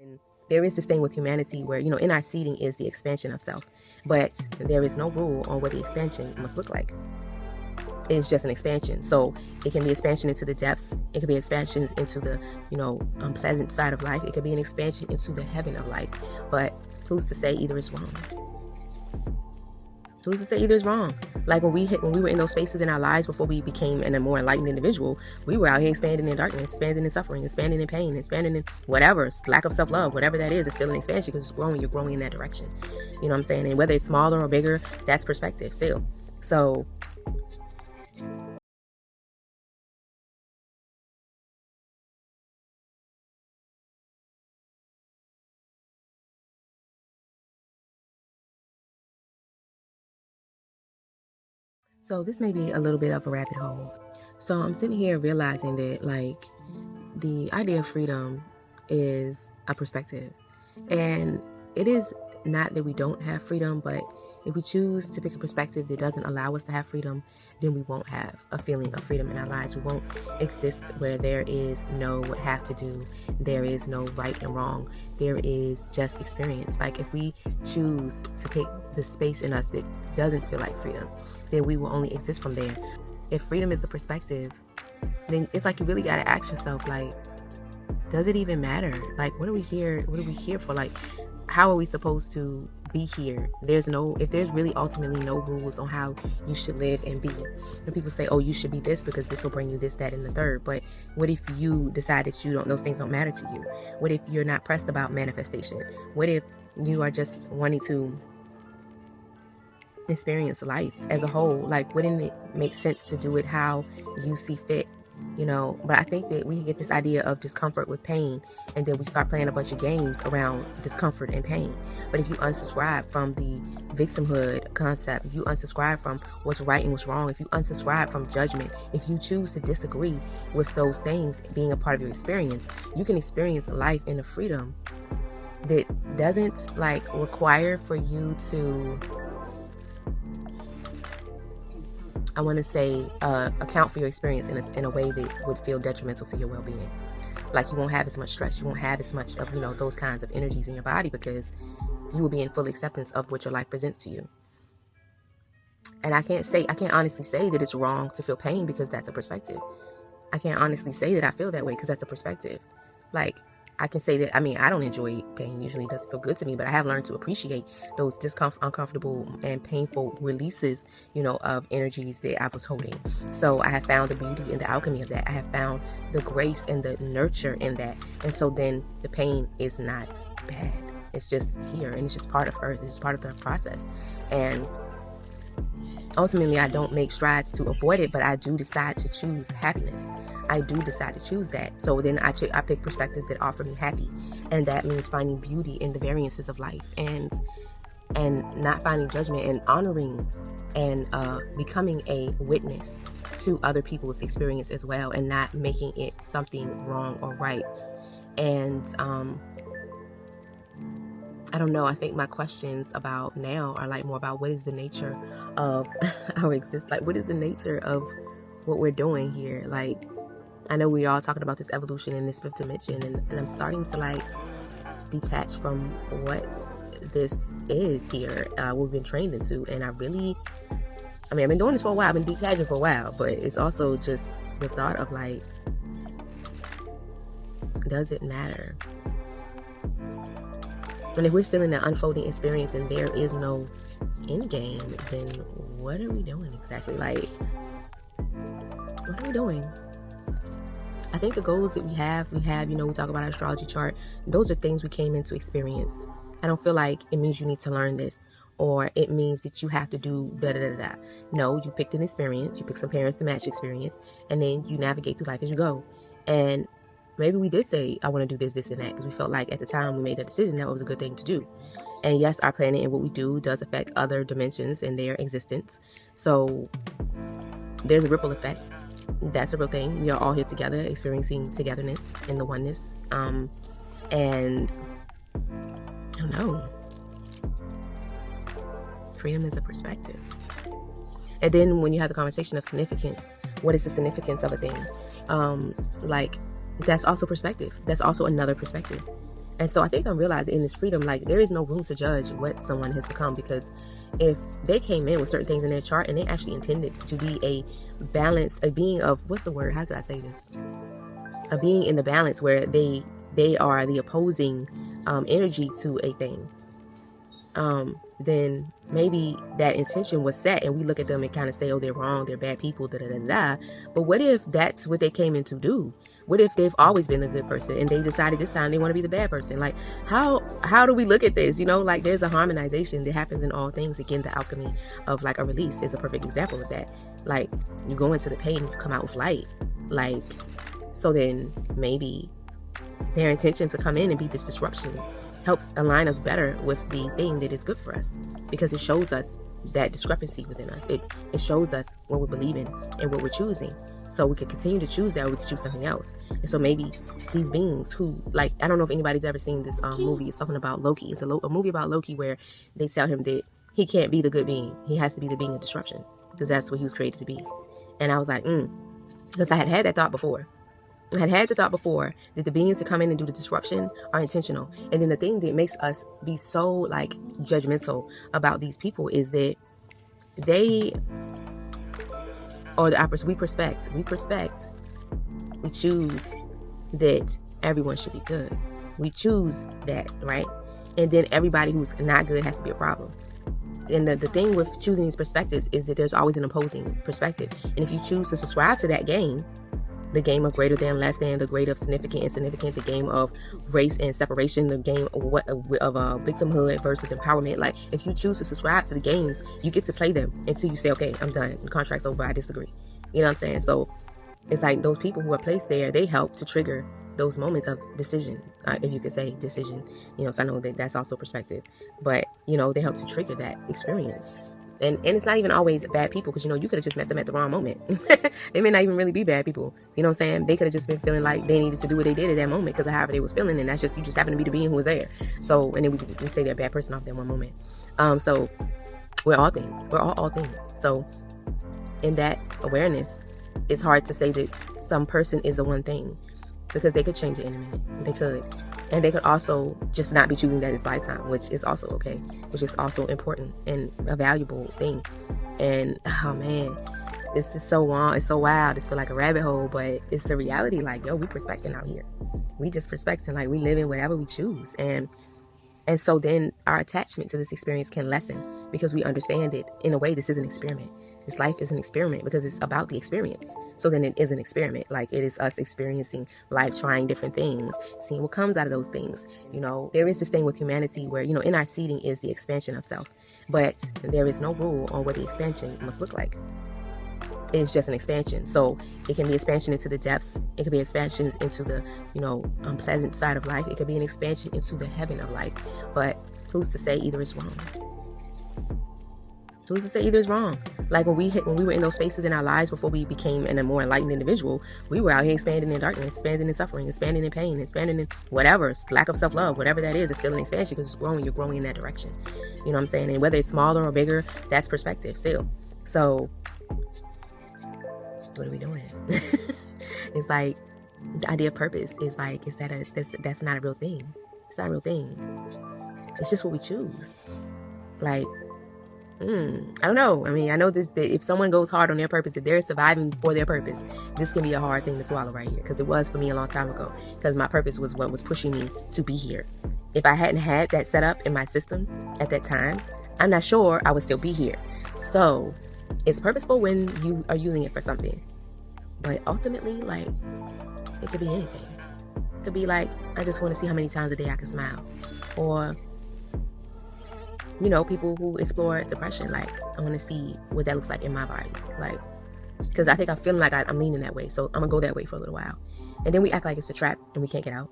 And there is this thing with humanity where, in our seeding is the expansion of self, but there is no rule on what the expansion must look like. It's just an expansion. So it can be expansion into the depths. It could be expansion into the, unpleasant side of life. It could be an expansion into the heaven of life. But who's to say either is wrong? Who's to say either is wrong? Like when we were in those spaces in our lives before we became a more enlightened individual, we were out here expanding in darkness, expanding in suffering, expanding in pain, expanding in whatever, lack of self-love, whatever that is, it's still an expansion because it's growing. You're growing in that direction. You know what I'm saying? And whether it's smaller or bigger, that's perspective still. So this may be a little bit of a rabbit hole. So I'm sitting here realizing that, like, the idea of freedom is a perspective. And it is not that we don't have freedom, but if we choose to pick a perspective that doesn't allow us to have freedom, then we won't have a feeling of freedom in our lives. We won't exist where there is no have to do. There is no right and wrong. There is just experience. Like if we choose to pick the space in us that doesn't feel like freedom, then we will only exist from there. If freedom is the perspective, then it's like you really got to ask yourself, like, does it even matter? Like, what are we here for? Like, how are we supposed to be here? If there's really ultimately no rules on how you should live and be. And people say, oh, you should be this because this will bring you this, that, and the third. But what if you decide that those things don't matter to you? What if you're not pressed about manifestation? What if you are just wanting to experience life as a whole? Like, wouldn't it make sense to do it how you see fit? But I think that we can get this idea of discomfort with pain, and then we start playing a bunch of games around discomfort and pain. But if you unsubscribe from the victimhood concept, if you unsubscribe from what's right and what's wrong, if you unsubscribe from judgment, if you choose to disagree with those things being a part of your experience, you can experience life in a freedom that doesn't require for you to, I want to say, account for your experience in a way that would feel detrimental to your well-being. Like you won't have as much stress, you won't have as much of those kinds of energies in your body because you will be in full acceptance of what your life presents to you. And I can't honestly say that it's wrong to feel pain because that's a perspective. I can't honestly say that I feel that way because that's a perspective. Like, I can say that, I don't enjoy pain. Usually it doesn't feel good to me, but I have learned to appreciate those uncomfortable and painful releases, of energies that I was holding. So I have found the beauty and the alchemy of that. I have found the grace and the nurture in that. And so then the pain is not bad. It's just here, and it's just part of Earth. It's just part of the process. And ultimately, I don't make strides to avoid it, but I do decide to choose happiness. I do decide to choose that. So then I pick perspectives that offer me happy. And that means finding beauty in the variances of life and not finding judgment and honoring and becoming a witness to other people's experience as well, and not making it something wrong or right. And I don't know. I think my questions about now are more about what is the nature of our existence? Like, what is the nature of what we're doing here? Like, I know we all talking about this evolution in this fifth dimension, and I'm starting to detach from what this is here. We've been trained into, and I've been doing this for a while. I've been detaching for a while, but it's also just the thought of does it matter? And if we're still in the unfolding experience and there is no end game, then what are we doing exactly? What are we doing? I think the goals that we have, we talk about our astrology chart. Those are things we came in to experience. I don't feel like it means you need to learn this, or it means that you have to do da-da-da-da. No, you picked an experience. You picked some parents to match your experience, and then you navigate through life as you go. And maybe we did say, I want to do this, this, and that, because we felt like at the time we made that decision that was a good thing to do. And yes, our planet and what we do does affect other dimensions and their existence. So there's a ripple effect. That's a real thing. We are all here together, experiencing togetherness in the oneness. And I don't know. Freedom is a perspective. And then when you have the conversation of significance, what is the significance of a thing? That's also perspective. That's also another perspective. And so I think I'm realizing in this freedom, like, there is no room to judge what someone has become, because if they came in with certain things in their chart and they actually intended to be a balance, a being of, what's the word? How could I say this? A being in the balance where they are the opposing energy to a thing. Then maybe that intention was set and we look at them and kind of say, oh, they're wrong, they're bad people, da da da da. But what if that's what they came in to do? What if they've always been the good person and they decided this time they want to be the bad person? Like, how do we look at this? You know, like, there's a harmonization that happens in all things. Again, the alchemy of like a release is a perfect example of that. Like, you go into the pain and you come out with light. Like, so then maybe their intention to come in and be this disruption helps align us better with the thing that is good for us, because it shows us that discrepancy within us. It shows us what we're believing and what we're choosing, so we can continue to choose that, or we can choose something else. And so maybe these beings who, like, I don't know if anybody's ever seen this movie. It's something about Loki. It's a movie about Loki where they tell him that he can't be the good being. He has to be the being of disruption, because that's what he was created to be. And I was like, because I had that thought before. I had the thought before that the beings that come in and do the disruption are intentional. And then the thing that makes us be so, like, judgmental about these people is that they, or the opposite, we prospect, we choose that everyone should be good. We choose that, right? And then everybody who's not good has to be a problem. And the thing with choosing these perspectives is that there's always an opposing perspective. And if you choose to subscribe to that game, the game of greater than, less than, the grade of significant, insignificant, the game of race and separation, the game of victimhood versus empowerment. Like, if you choose to subscribe to the games, you get to play them until you say, okay, I'm done. The contract's over. I disagree. You know what I'm saying? So it's like those people who are placed there, they help to trigger those moments of decision, if you could say decision. You know, so I know that that's also perspective, but, you know, they help to trigger that experience. And it's not even always bad people, because, you know, you could have just met them at the wrong moment. They may not even really be bad people. You know what I'm saying? They could have just been feeling like they needed to do what they did at that moment because of however they was feeling. And that's just, you just happen to be the being who was there. So, and then we say they're a bad person off that one moment. So we're all things. We're all things. So in that awareness, it's hard to say that some person is a one thing, because they could change it in a minute. They could. And they could also just not be choosing that this lifetime, which is also okay, which is also important and a valuable thing. And, oh man, this is so long. It's so wild. It's feel like a rabbit hole, but it's the reality. Like, yo, we prospecting out here. We just prospecting, like, we live in whatever we choose. And so then our attachment to this experience can lessen, because we understand it in a way. This is an experiment. This life is an experiment because it's about the experience. So then it is an experiment. Like, it is us experiencing life, trying different things, seeing what comes out of those things. You know, there is this thing with humanity where, you know, in our seeding is the expansion of self, but there is no rule on what the expansion must look like. It's just an expansion. So it can be expansion into the depths. It could be expansions into the, you know, unpleasant side of life. It could be an expansion into the heaven of life. But who's to say either is wrong? Who's to say either is wrong? Like, when we were in those spaces in our lives before we became a more enlightened individual, we were out here expanding in darkness, expanding in suffering, expanding in pain, expanding in whatever, lack of self-love, whatever that is, it's still an expansion, because it's growing. You're growing in that direction. You know what I'm saying? And whether it's smaller or bigger, that's perspective still. So what are we doing? It's like, the idea of purpose is like, that's not a real thing. It's not a real thing. It's just what we choose. Like, I don't know. I mean, I know this, that if someone goes hard on their purpose, if they're surviving for their purpose, this can be a hard thing to swallow right here, because it was for me a long time ago, because my purpose was what was pushing me to be here. If I hadn't had that set up in my system at that time, I'm not sure I would still be here. So it's purposeful when you are using it for something, but ultimately, like, it could be anything. It could be like, I just want to see how many times a day I can smile, or, you know, people who explore depression, like, I want to see what that looks like in my body. Like, because I think I'm feeling like I'm leaning that way. So I'm going to go that way for a little while. And then we act like it's a trap and we can't get out.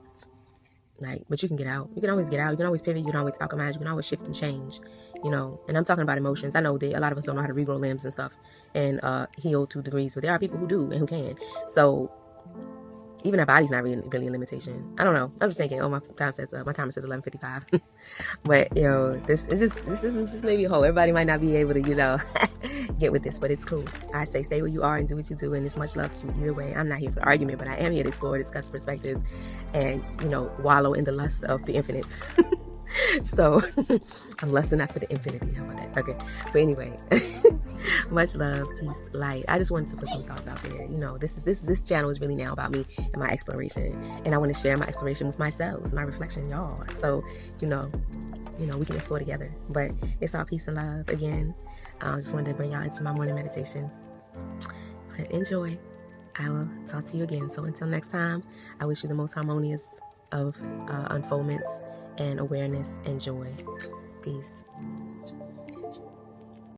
Like, but you can get out. You can always get out. You can always pivot. You can always alchemize. You can always shift and change, you know. And I'm talking about emotions. I know that a lot of us don't know how to regrow limbs and stuff and heal to degrees, but there are people who do and who can. So Even our body's not really a limitation. I don't know. I'm just thinking, oh, my timer says 11:55. But this is just maybe a whole. Everybody might not be able to, get with this, but it's cool. I say stay where you are and do what you do, and it's much love to you either way. I'm not here for the argument, but I am here to explore, discuss perspectives, and wallow in the lust of the infinite. So I'm lusting after the infinity. How about that? Okay. But anyway, much love, peace, light. I just wanted to put some thoughts out there. This channel is really now about me and my exploration, and I want to share my exploration with myself, my reflection, y'all. So we can explore together. But it's all peace and love again. I just wanted to bring y'all into my morning meditation. But enjoy. I will talk to you again. So until next time, I wish you the most harmonious of unfoldments and awareness and joy. Peace.